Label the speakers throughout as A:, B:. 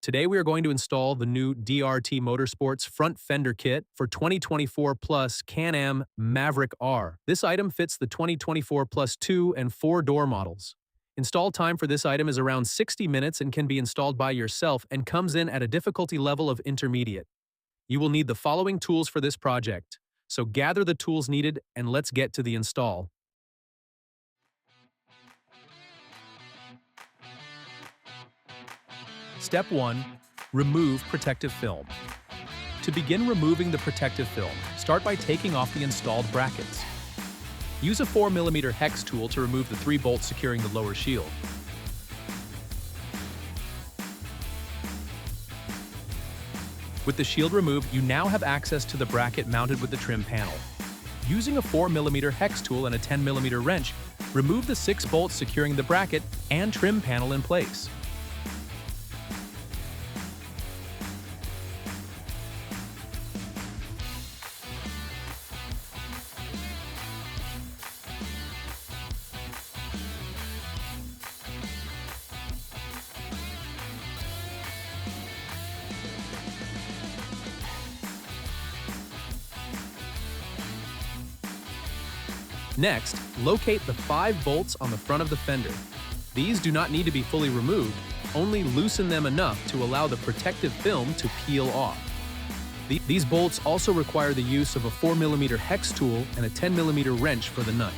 A: Today we are going to install the new DRT Motorsports front fender kit for 2024 Plus Can-Am Maverick R. This item fits the 2024 Plus 2 and 4 door models. Install time for this item is around 60 minutes and can be installed by yourself and comes in at a difficulty level of intermediate. You will need the following tools for this project, so gather the tools needed and let's get to the install. Step 1. Remove protective film. To begin removing the protective film, start by taking off the installed brackets. Use a 4mm hex tool to remove the 3 bolts securing the lower shield. With the shield removed, you now have access to the bracket mounted with the trim panel. Using a 4mm hex tool and a 10mm wrench, remove the 6 bolts securing the bracket and trim panel in place. Next, locate the 5 bolts on the front of the fender. These do not need to be fully removed, only loosen them enough to allow the protective film to peel off. These bolts also require the use of a 4mm hex tool and a 10mm wrench for the nut.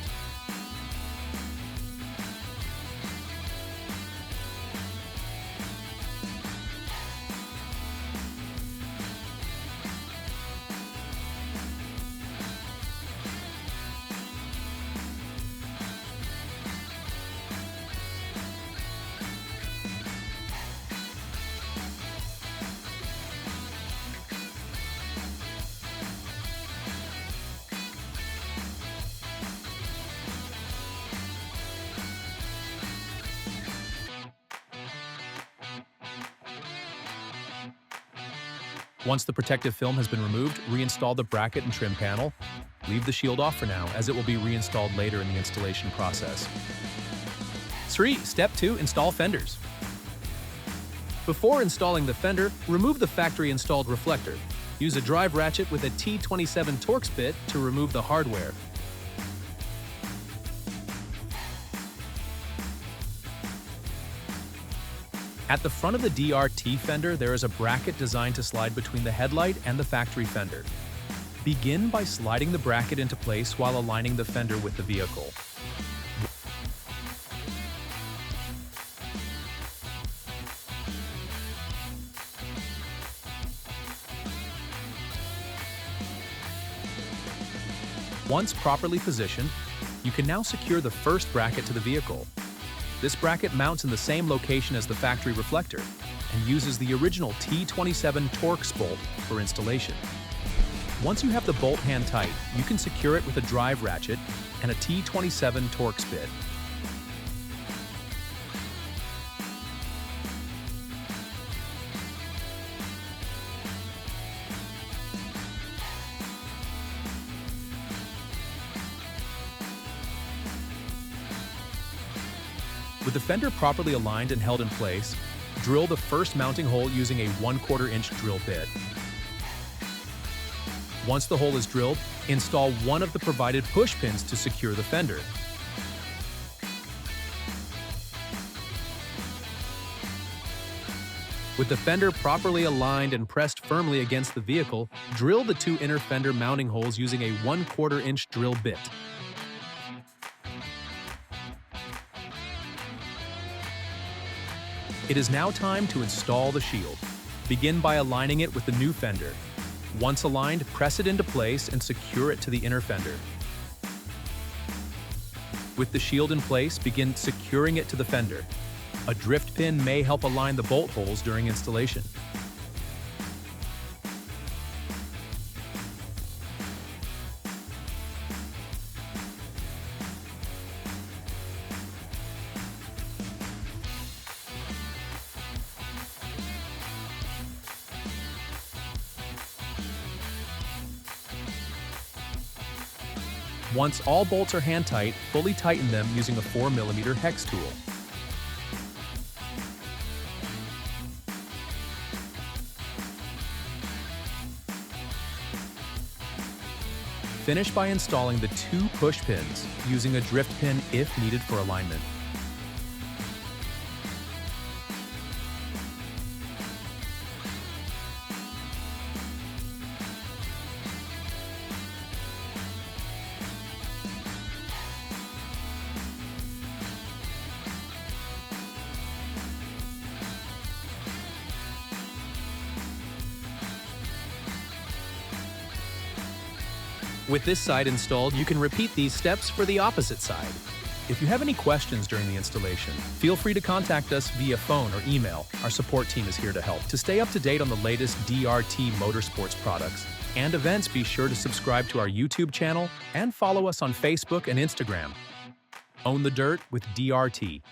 A: Once the protective film has been removed, reinstall the bracket and trim panel. Leave the shield off for now, as it will be reinstalled later in the installation process. 3. Step 2. Install fenders. Before installing the fender, remove the factory-installed reflector. Use a drive ratchet with a T27 Torx bit to remove the hardware. At the front of the DRT fender, there is a bracket designed to slide between the headlight and the factory fender. Begin by sliding the bracket into place while aligning the fender with the vehicle. Once properly positioned, you can now secure the first bracket to the vehicle. This bracket mounts in the same location as the factory reflector and uses the original T27 Torx bolt for installation. Once you have the bolt hand tight, you can secure it with a drive ratchet and a T27 Torx bit. With the fender properly aligned and held in place, drill the first mounting hole using a 1/4 inch drill bit. Once the hole is drilled, install one of the provided push pins to secure the fender. With the fender properly aligned and pressed firmly against the vehicle, drill the 2 inner fender mounting holes using a 1/4 inch drill bit. It is now time to install the shield. Begin by aligning it with the new fender. Once aligned, press it into place and secure it to the inner fender. With the shield in place, begin securing it to the fender. A drift pin may help align the bolt holes during installation. Once all bolts are hand tight, fully tighten them using a 4mm hex tool. Finish by installing the 2 push pins, using a drift pin if needed for alignment. With this side installed, you can repeat these steps for the opposite side. If you have any questions during the installation, feel free to contact us via phone or email. Our support team is here to help. To stay up to date on the latest DRT Motorsports products and events, be sure to subscribe to our YouTube channel and follow us on Facebook and Instagram. Own the dirt with DRT.